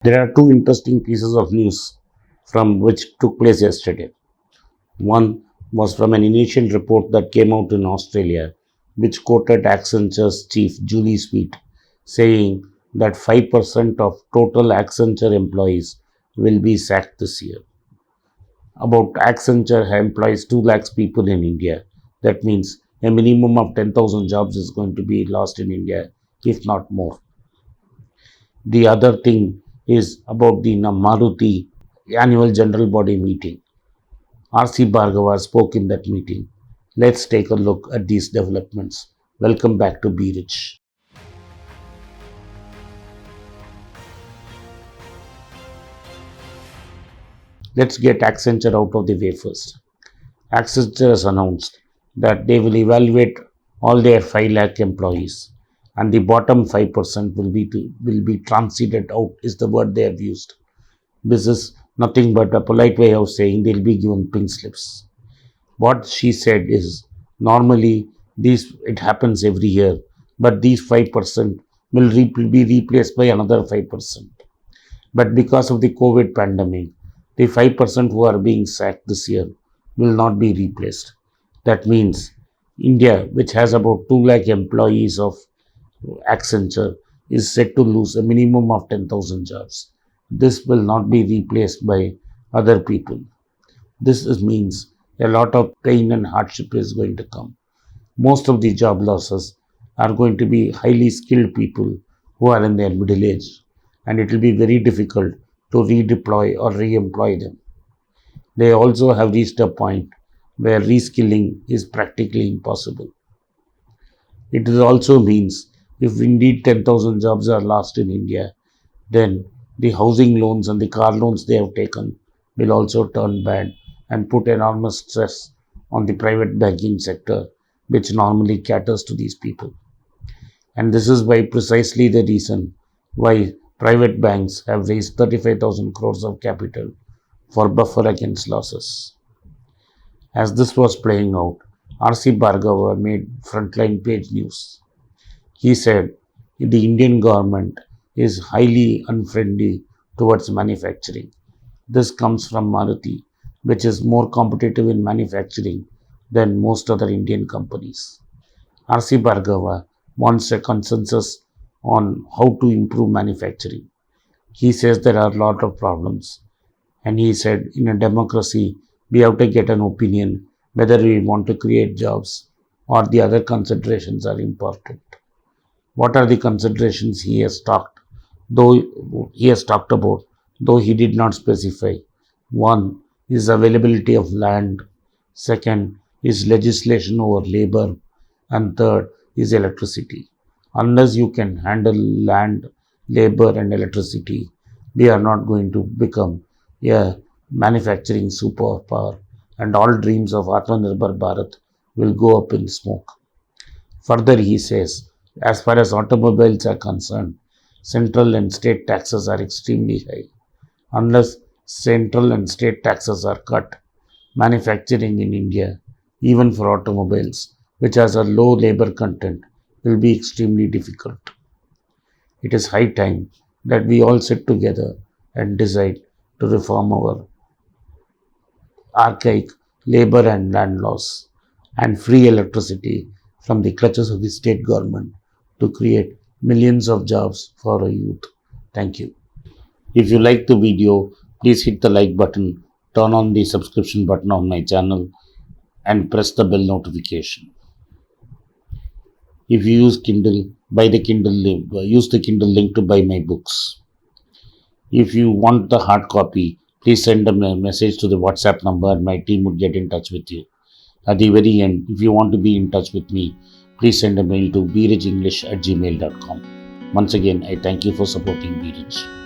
There are two interesting pieces of news from which took place yesterday. One was from an initial report that came out in Australia, which quoted Accenture's chief Julie Sweet saying that 5% of total Accenture employees will be sacked this year. About Accenture employs 2 lakhs people in India. That means a minimum of 10,000 jobs is going to be lost in India, if not more. The other thing is about the Maruti annual general body meeting. R.C. Bhargava spoke in that meeting. Let's take a look at these developments. Welcome back to Be Rich. Let's get Accenture out of the way first. Accenture has announced that they will evaluate all their 5 lakh employees and the bottom 5% will be transited out is the word they have used. This is nothing but a polite way of saying they'll be given pink slips. What she said is normally it happens every year, but these 5% will be replaced by another 5%. But because of the COVID pandemic, the 5% who are being sacked this year will not be replaced. That means India, which has about 2 lakh employees of Accenture, is set to lose a minimum of 10,000 jobs. This will not be replaced by other people. This means a lot of pain and hardship is going to come. Most of the job losses are going to be highly skilled people who are in their middle age, and it will be very difficult to redeploy or re-employ them. They also have reached a point where reskilling is practically impossible. It also means if indeed 10,000 jobs are lost in India, then the housing loans and the car loans they have taken will also turn bad and put enormous stress on the private banking sector, which normally caters to these people. And this is why precisely the reason why private banks have raised 35,000 crores of capital for buffer against losses. As this was playing out, R.C. Bhargava made frontline page news. He said the Indian government is highly unfriendly towards manufacturing. This comes from Maruti, which is more competitive in manufacturing than most other Indian companies. R.C. Bhargava wants a consensus on how to improve manufacturing. He says there are a lot of problems, and he said in a democracy we have to get an opinion whether we want to create jobs or the other considerations are important. What are the considerations he has talked about, though he did not specify? One is availability of land, second is legislation over labor, and third is electricity. Unless you can handle land, labor, and electricity, we are not going to become a manufacturing superpower, and all dreams of Atmanirbhar Bharat will go up in smoke. Further, he says, as far as automobiles are concerned, central and state taxes are extremely high. Unless central and state taxes are cut, manufacturing in India, even for automobiles, which has a low labor content, will be extremely difficult. It is high time that we all sit together and decide to reform our archaic labor and land laws and free electricity from the clutches of the state government to create millions of jobs for our youth. Thank you. If you like the video, please hit the like button, turn on the subscription button on my channel, and press the bell notification. If you use Kindle, use the Kindle link to buy my books. If you want the hard copy, please send a message to the WhatsApp number and my team would get in touch with you. At the very end, if you want to be in touch with me, please send a mail to berichenglish@gmail.com. Once again, I thank you for supporting Be Rich.